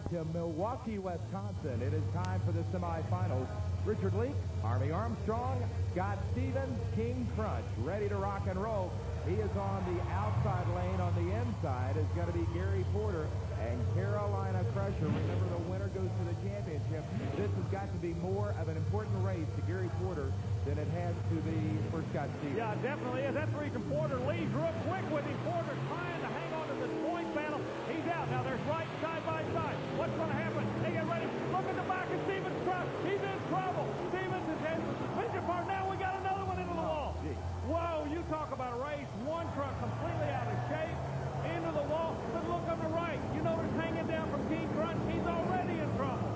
to Milwaukee, Wisconsin. It is time for the semifinals. Richard Leak, Army Armstrong, Scott Stevens, King Crunch, ready to rock and roll. He is on the outside lane. On the inside is going to be Gary Porter and Carolina Crusher. Remember, the winner goes to the championship. This has got to be more of an important race to Gary Porter than it has to be for Scott Stevens. Yeah, it definitely is. That's the reason Porter leads real quick with him. Porter trying to hang on to this point battle. He's out. Now there's right side by side. What's going to happen? They get ready. Look at the back of Stevens' truck. He's in trouble. Stevens is heading for the suspension part. Now we got another one into the wall. Gee. Whoa, you talk about a race. One truck completely out of shape. Into the wall. But look on the right. You notice hanging down from King Crunch. He's already in trouble.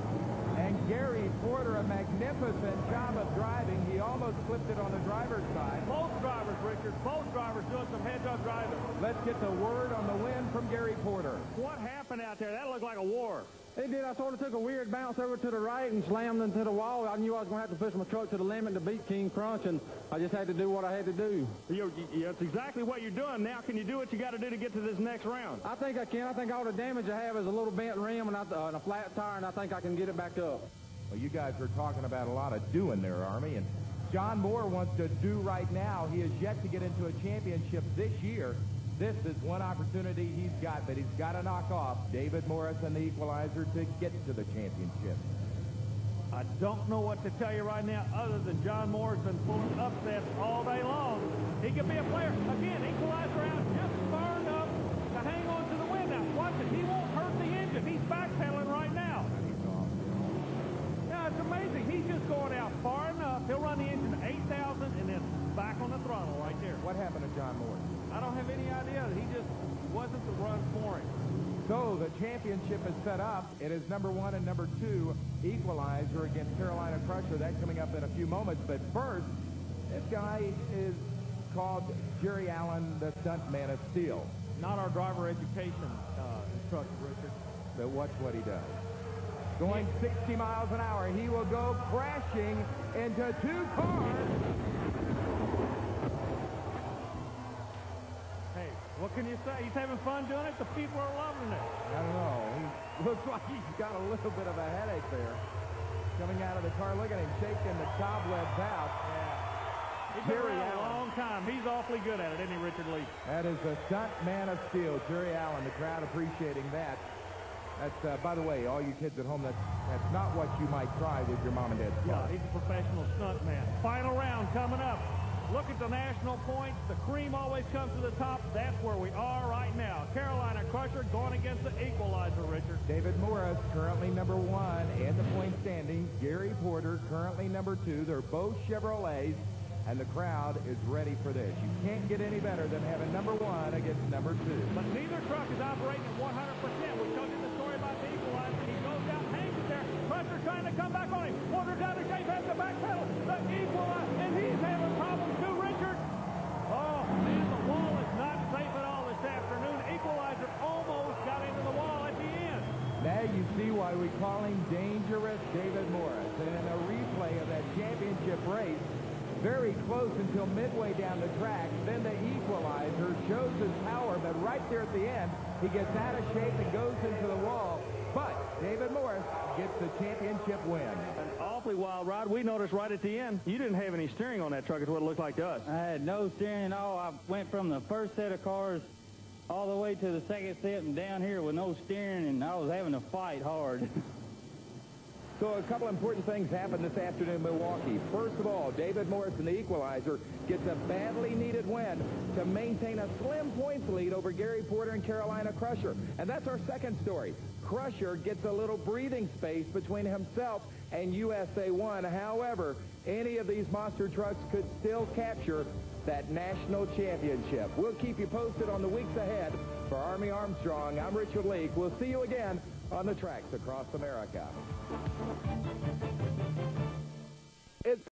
And Gary Porter, a magnificent job of driving. He almost flipped it on the driver's side. Both drivers, Richard. Both drivers doing some heads-up driving. Let's get the word on the win from Gary Porter. What happened out there? That looked like a war. It did. I sort of took a weird bounce over to the right and slammed into the wall. I knew I was going to have to push my truck to the limit to beat King Crunch, and I just had to do what I had to do. That's exactly what you're doing. Now, can you do what you got to do to get to this next round? I think I can. I think all the damage I have is a little bent rim and a flat tire, and I think I can get it back up. Well, you guys are talking about a lot of doing there, Army, and John Moore wants to do right now. He has yet to get into a championship this year. This is one opportunity he's got, but he's got to knock off David Morris and the Equalizer to get to the championship. I don't know what to tell you right now other than John Moore's been pulling upsets all day long. He could be a player. Again, Equalizer out just far enough to hang on to the win. Now, watch it. He won't hurt the engine. He's backpedaling right now. Now, it's amazing. He's just going out far enough. He'll run the engine to 8,000 and then back on the throttle right there. What happened to John Moore? I don't have any idea. He just wasn't the run for him. So the championship is set up. It is number 1 and number 2 Equalizer against Carolina Crusher. That coming up in a few moments. But first, this guy is called Jerry Allen, the stuntman of steel. Not our driver education instructor, Richard. But watch what he does. Going 60 miles an hour, he will go crashing into 2 cars. What can you say? He's having fun doing it. The people are loving it. I don't know. He looks like he's got a little bit of a headache there. Coming out of the car, look at him shaking the cobwebs out. Yeah. He's been around a long time. He's awfully good at it, isn't he, Richard Lee? That is the stunt man of steel, Jerry Allen. The crowd appreciating that. That's, by the way, all you kids at home, that's not what you might try with your mom and dad's car. Yeah, he's a professional stunt man. Final round coming up. Look at the national points. The cream always comes to the top. That's where we are right now. Carolina Crusher going against the Equalizer, Richard. David Morris, currently number 1 in the point standings. Gary Porter, currently number 2. They're both Chevrolets, and the crowd is ready for this. You can't get any better than having number 1 against number 2. But neither truck is operating at 100%. We told you the story about the Equalizer. He goes out, hangs it there. Crusher trying to come back on him. Porter's out of shape, has the back pedal. The Equalizer, and he's having problems too, Richard. Oh, man, the wall is not safe at all this afternoon. Equalizer almost got into the wall at the end. Now you see why we call him Dangerous David Morris. And in a replay of that championship race, very close until midway down the track, then the Equalizer shows his power, but right there at the end, he gets out of shape and goes into the wall. But David Morris gets the championship win. An awfully wild ride. We noticed right at the end, you didn't have any steering on that truck is what it looked like to us. I had no steering at all. I went from the first set of cars all the way to the second set and down here with no steering, and I was having to fight hard. So a couple important things happened this afternoon in Milwaukee. First of all, David Morris and the Equalizer gets a badly needed win to maintain a slim points lead over Gary Porter and Carolina Crusher. And that's our second story. Crusher gets a little breathing space between himself and USA 1. However, any of these monster trucks could still capture that national championship. We'll keep you posted on the weeks ahead. For Army Armstrong, I'm Richard Leak. We'll see you again on the tracks across America.